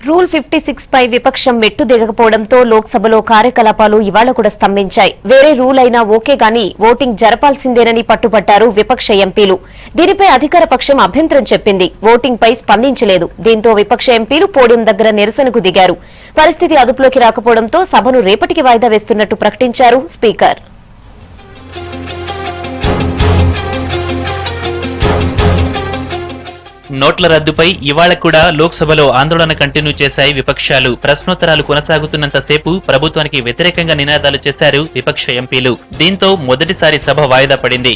Rule 56 పై విపక్షం మెట్టు దిగకపోవడంతో లోక్సభలో కార్యకలాపాలు ఇవాళ కూడా స్తంభించాయి. వేరే రూల్ అయినా ఓకే గానీ ఓటింగ్ జరపాల్సిందేనని పట్టుబట్టారు విపక్ష ఎంపీలు. దీనిపై అధికార పక్షం అభ్యంతరం చెప్పింది. ఓటింగ్ పై స్పందించలేదు. దీంతో విపక్ష ఎంపీలు పోడియం దగ్గర నిరసనకు దిగారు. పరిస్థితి అదుపులోకి రాకపోవడంతో సభను రేపటికి వాయిదా వేస్తున్నట్టు ప్రకటించారు స్పీకర్. నోట్ల రద్దుపై ఇవాళ కూడా లోక్సభలో ఆందోళన కంటిన్యూ చేశాయి విపక్షాలు. ప్రశ్నోత్తరాలు కొనసాగుతున్నంతసేపు ప్రభుత్వానికి వ్యతిరేకంగా నినాదాలు చేశారు విపక్ష ఎంపీలు. దీంతో మొదటిసారి సభ వాయిదా పడింది.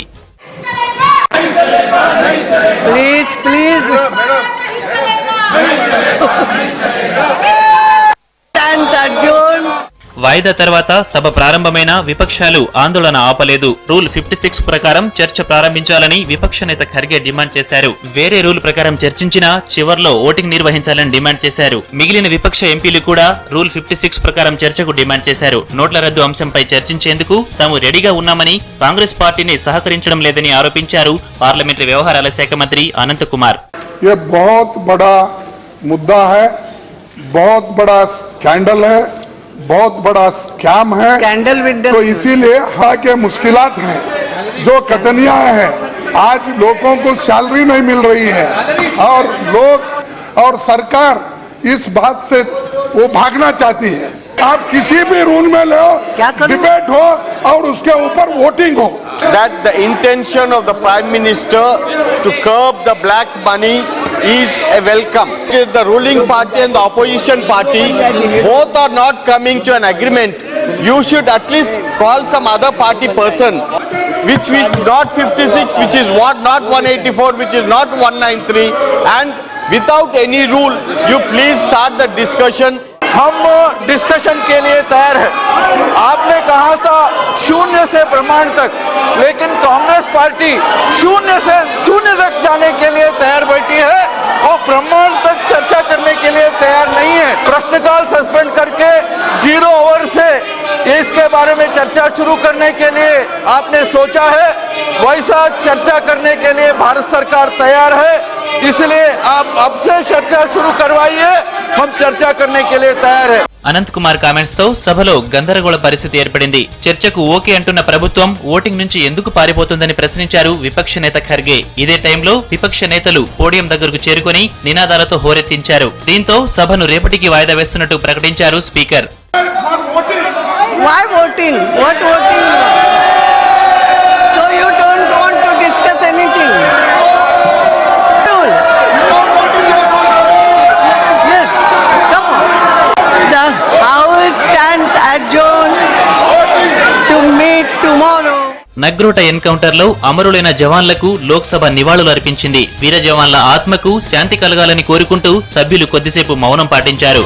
వాయిదా తర్వాత సభ ప్రారంభమైన విపక్షాలు ఆందోళన ఆపలేదు. రూల్ 56 ప్రకారం చర్చ ప్రారంభించాలని విపక్ష నేత ఖర్గే డిమాండ్ చేశారు. వేరే రూల్ ప్రకారం చర్చించినా చివర్లో ఓటింగ్ నిర్వహించాలని డిమాండ్ చేశారు. మిగిలిన విపక్ష ఎంపీలు కూడా రూల్ 56 ప్రకారం చర్చకు డిమాండ్ చేశారు. నోట్ల రద్దు అంశంపై చర్చించేందుకు తాము రెడీగా ఉన్నామని కాంగ్రెస్ పార్టీని సహకరించడం లేదని ఆరోపించారు పార్లమెంటరీ వ్యవహారాల శాఖ మంత్రి అనంత్ కుమార్. ये बहुत बड़ा मुद्दा है, बहुत बड़ा स्कैंडल है, बहुत बड़ा स्कैम है। तो इसीलिए हालांकि मुश्किलात हैं, जो कटनियां हैं, आज लोगों को सैलरी नहीं मिल रही है और लोग और सरकार इस बात से वो भागना चाहती है। आप किसी भी रूल में लो, डिबेट हो और उसके ऊपर वोटिंग हो. That the intention of the Prime Minister to curb the black money is a welcome. The ruling party and the opposition party both are not coming to an agreement. You should at least call some other party person, which is not 56, which is not 184, which is not 193, and without any rule, you please start the discussion. हम discussion के लिए तैयार है. आपने कहा था शून्य से प्रमाण तक, लेकिन कांग्रेस पार्टी शून्य से शून्य तक जाने के लिए तैयार बैठी है और प्रमाण तक चर्चा करने के लिए तैयार नहीं है. प्रश्नकाल सस्पेंड करके 0 ओवर से इसके बारे में चर्चा शुरू करने के लिए आपने सोचा है. वैसा चर्चा करने के लिए भारत सरकार तैयार है. इसलिए आप अब से चर्चा शुरू करवाइए. हम चर्चा करने के लिए तैयार है. అనంత్ కుమార్ కామెంట్స్ తో సభలో గందరగోళ పరిస్థితి ఏర్పడింది. చర్చకు ఓకే అంటున్న ప్రభుత్వం ఓటింగ్ నుంచి ఎందుకు పారిపోతుందని ప్రశ్నించారు విపక్ష నేత ఖర్గే. ఇదే టైంలో విపక్ష నేతలు పోడియం దగ్గరకు చేరుకుని నినాదాలతో హోరెత్తించారు. దీంతో సభను రేపటికి వాయిదా వేస్తున్నట్టు ప్రకటించారు speaker. Why voting? What voting? So you don't want to discuss anything? Yes, come on. The House stands adjourned to meet tomorrow. Nagrota encounter లో అమరులైన జవాన్లకు లోక్సభ నివాళులు అర్పించింది. వీర జవాన్ల ఆత్మకు శాంతి కలగాలని కోరుకుంటూ సభ్యులు కొద్దిసేపు మౌనం పాటించారు.